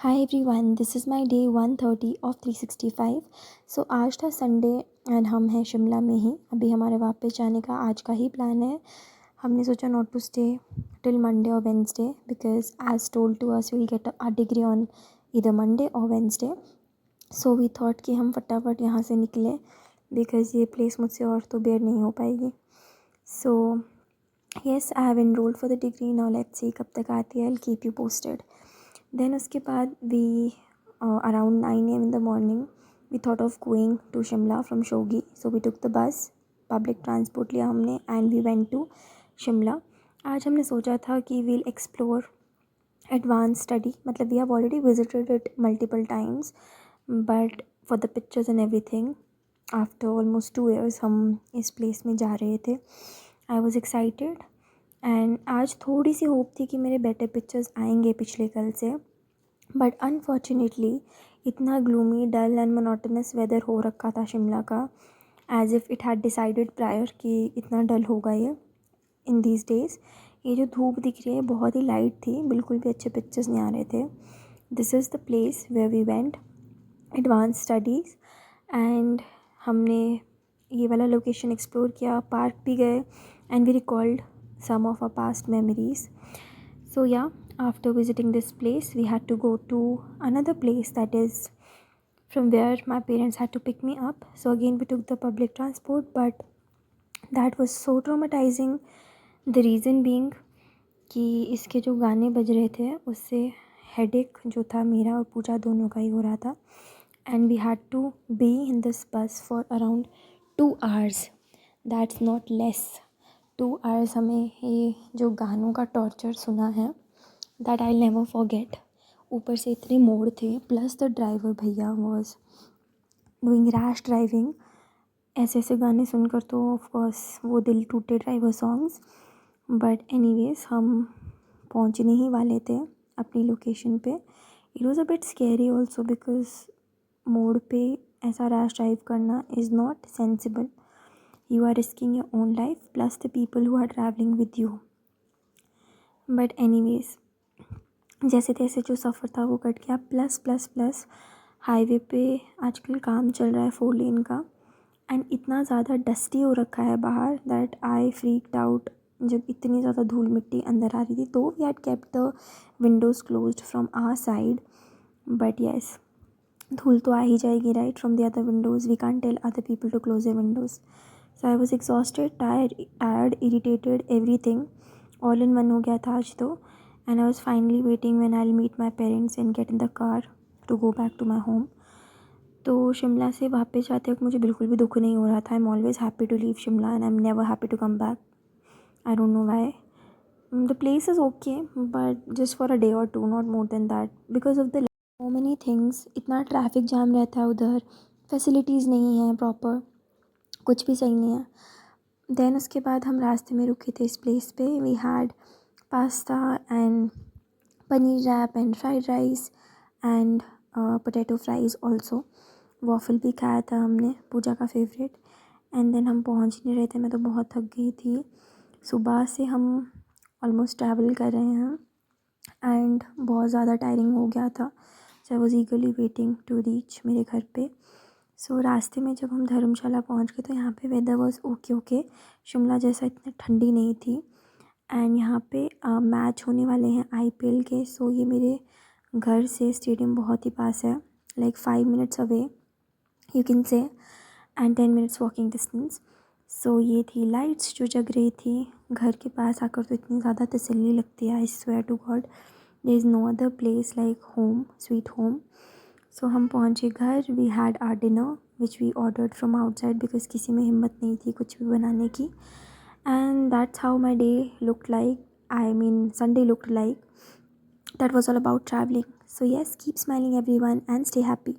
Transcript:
Hi everyone, this is my day 130 of 365. सो आज था Sunday and हम हैं शिमला में ही. अभी हमारे वापस जाने का आज का ही प्लान है. हमने सोचा not to stay till Monday और Wednesday because as told to us will get a degree on इधर मंडे और वेंसडे. सो वी थॉट कि हम फटाफट यहाँ से निकले बिकॉज ये प्लेस मुझसे और तो बेयर नहीं हो पाएगी. So yes, I have enrolled for the degree. Now let's see कब तक आती है. I will keep you posted. Then उसके बाद we around 9 AM in the morning we thought of going to Shimla from Shogi. So we took the bus, public transport लिया हमने and we went to Shimla. आज हमने सोचा था कि we'll explore advance study. मतलब we have already visited it multiple times but for the pictures and everything after almost 2 years हम इस प्लेस में जा रहे थे. आई वॉज एक्साइटेड एंड आज थोड़ी सी होप थी कि मेरे बेटर पिक्चर्स आएंगे पिछले कल से. बट अनफॉर्चुनेटली इतना gloomy, dull and monotonous weather हो रखा था शिमला का, as if it had decided prior कि इतना डल होगा ये इन दीज डेज़. ये जो धूप दिख रही है बहुत ही लाइट थी, बिल्कुल भी अच्छे पिक्चर्स नहीं आ रहे थे. This is the place where we went advance studies and हमने ये वाला लोकेशन एक्सप्लोर किया, पार्क भी गए and we recalled some of our past memories. So yeah, after visiting this place we had to go to another place that is from where my parents had to pick me up. So again we took the public transport but that was so traumatizing. The reason being कि इसके जो गाने बज रहे थे उससे headache जो था मेरा और पूजा दोनों का ही हो रहा था. And we had to be in this bus for around 2 hours. That's not less. 2 hours हमें ये जो गानों का टॉर्चर सुना है दैट आई नेवर फॉरगेट. ऊपर से इतने मोड़ थे, प्लस द ड्राइवर भैया वॉज डूइंग रैश ड्राइविंग. ऐसे ऐसे गाने सुनकर तो ऑफकोर्स वो दिल टूटे ड्राइवर सॉन्ग्स. बट एनीवेज हम पहुंचने ही वाले थे अपनी लोकेशन पे. It was a bit scary also because मोड़ पे ऐसा रैश ड्राइव करना is not sensible. You are risking your own life plus the people who are traveling with you. But anyways, जैसे तैसे जो सफ़र था वो कट गया. प्लस प्लस प्लस हाईवे पे आजकल काम चल रहा है 4 lane का एंड इतना ज़्यादा डस्टी हो रखा है बाहर दैट आई फ्रीक्ड आउट जब इतनी ज़्यादा धूल मिट्टी अंदर आ रही थी. तो we had kept the windows closed from our side but yes, धूल तो आ ही जाएगी right from the other windows. We can't tell other people to close their windows. So I was exhausted, tired, irritated, everything all in one हो गया था आज तो. And I was finally waiting when I'll meet my parents and get in the car to go back to my home. तो शिमला से वापस जाते वक्त मुझे बिल्कुल भी दुख नहीं हो रहा था. I'm always happy to leave Shimla and I'm never happy to come back. I don't know why. The place is okay but just for a day or two, not more than that. Because of the so many things, इतना traffic jam रहता है उधर, facilities नहीं हैं proper, कुछ भी सही नहीं है. देन उसके बाद हम रास्ते में रुके थे इस प्लेस पे. We had pasta and paneer wrap and fried rice and potato fries also. Waffle भी खाया था हमने, पूजा का फेवरेट. एंड देन हम पहुंच नहीं रहे थे, मैं तो बहुत थक गई थी. सुबह से हम ऑलमोस्ट ट्रैवल कर रहे हैं एंड बहुत ज़्यादा टायरिंग हो गया था. So I was eagerly waiting to reach मेरे घर पे. सो रास्ते में जब हम धर्मशाला पहुंच गए तो यहाँ पे वेदर वॉज ओके. शिमला जैसा इतनी ठंडी नहीं थी. एंड यहाँ पे मैच होने वाले हैं IPL के. सो ये मेरे घर से स्टेडियम बहुत ही पास है, like 5 minutes away you can say and 10 minutes walking distance. So ये थी लाइट्स जो जग रही थी घर के पास आकर, तो इतनी ज़्यादा तसल्ली लगती है. I swear to God there is no other place like home, sweet home. So हम पहुँचे घर. We had our dinner which we ordered from outside because किसी में हिम्मत नहीं थी कुछ भी बनाने की. And that's how my day looked like. I mean Sunday looked like. That was all about travelling. So yes, keep smiling everyone and stay happy.